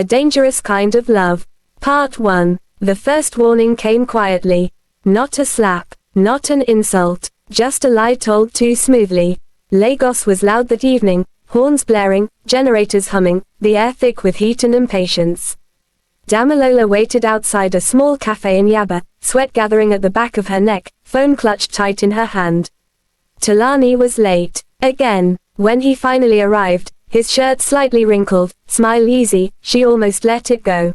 A Dangerous Kind of Love. Part 1. The first warning came quietly. Not a slap, not an insult, just a lie told too smoothly. Lagos was loud that evening, horns blaring, generators humming, the air thick with heat and impatience. Damilola waited outside a small cafe in Yaba, sweat gathering at the back of her neck, phone clutched tight in her hand. Talani was late. Again. When he finally arrived, his shirt slightly wrinkled, smile easy, she almost let it go.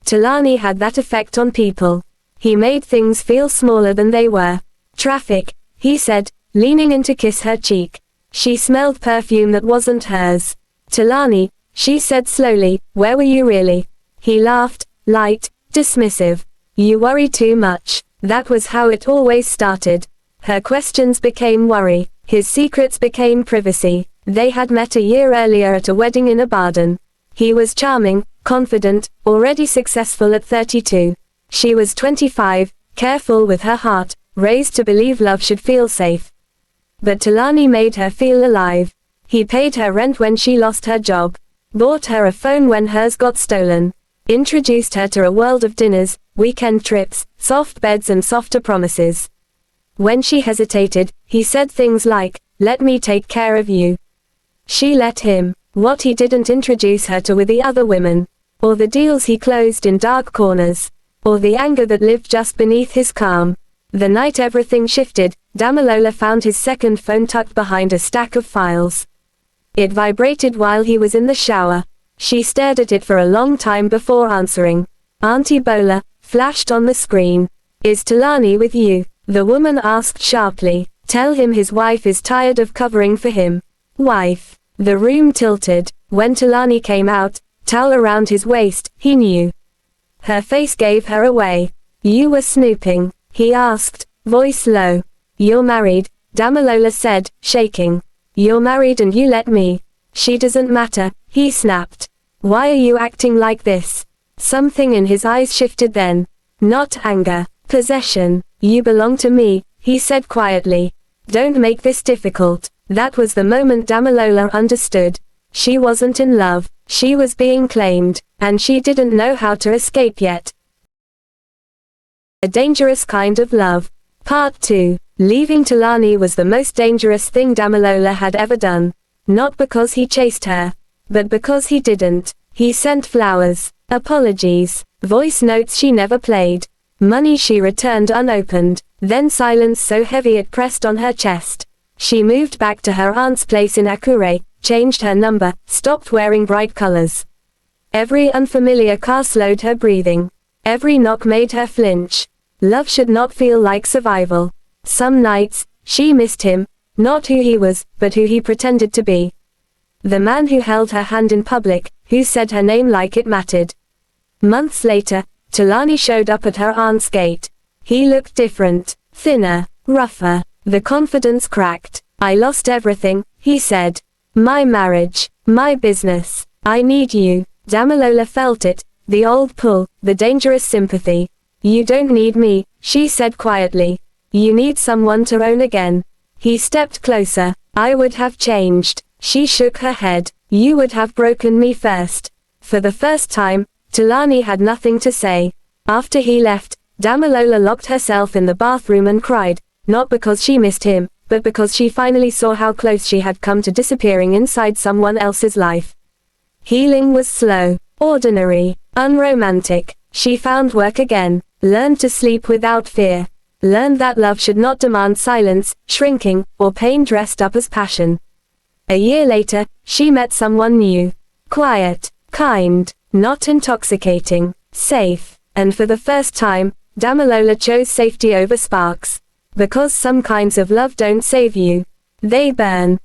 Talani had that effect on people. He made things feel smaller than they were. Traffic, he said, leaning in to kiss her cheek. She smelled perfume that wasn't hers. Talani, she said slowly, where were you really? He laughed, light, dismissive. You worry too much. That was how it always started. Her questions became worry. His secrets became privacy. They had met a year earlier at a wedding in Ibadan. He was charming, confident, already successful at 32. She was 25, careful with her heart, raised to believe love should feel safe. But Talani made her feel alive. He paid her rent when she lost her job, bought her a phone when hers got stolen, introduced her to a world of dinners, weekend trips, soft beds and softer promises. When she hesitated, he said things like, let me take care of you. She let him. What he didn't introduce her to were the other women, or the deals he closed in dark corners, or the anger that lived just beneath his calm. The night everything shifted, Damilola found his second phone tucked behind a stack of files. It vibrated while he was in the shower. She stared at it for a long time before answering. Auntie Bola flashed on the screen. Is Talani with you? The woman asked sharply. Tell him his wife is tired of covering for him. Wife. The room tilted. When Talani came out, towel around his waist, he knew. Her face gave her away. You were snooping, he asked, voice low. You're married, Damilola said, shaking. You're married and you let me. She doesn't matter, he snapped. Why are you acting like this? Something in his eyes shifted then. Not anger. Possession. You belong to me, he said quietly. Don't make this difficult. That was the moment Damilola understood. She wasn't in love, she was being claimed, and she didn't know how to escape yet. A Dangerous Kind of Love. Part 2. Leaving Talani was the most dangerous thing Damilola had ever done. Not because he chased her, but because he didn't. He sent flowers, apologies, voice notes she never played, money she returned unopened, then silence so heavy it pressed on her chest. She moved back to her aunt's place in Akure, changed her number, stopped wearing bright colors. Every unfamiliar car slowed her breathing. Every knock made her flinch. Love should not feel like survival. Some nights, she missed him, not who he was, but who he pretended to be. The man who held her hand in public, who said her name like it mattered. Months later, Talani showed up at her aunt's gate. He looked different, thinner, rougher. The confidence cracked. I lost everything, he said. My marriage, my business. I need you. Damilola felt it, the old pull, the dangerous sympathy. You don't need me, she said quietly. You need someone to own again. He stepped closer. I would have changed. She shook her head. You would have broken me first. For the first time, Talani had nothing to say. After he left, Damilola locked herself in the bathroom and cried, not because she missed him, but because she finally saw how close she had come to disappearing inside someone else's life. Healing was slow, ordinary, unromantic. She found work again, learned to sleep without fear, learned that love should not demand silence, shrinking, or pain dressed up as passion. A year later, she met someone new. Quiet, kind, not intoxicating, safe, and for the first time, Damilola chose safety over sparks. Because some kinds of love don't save you. They burn.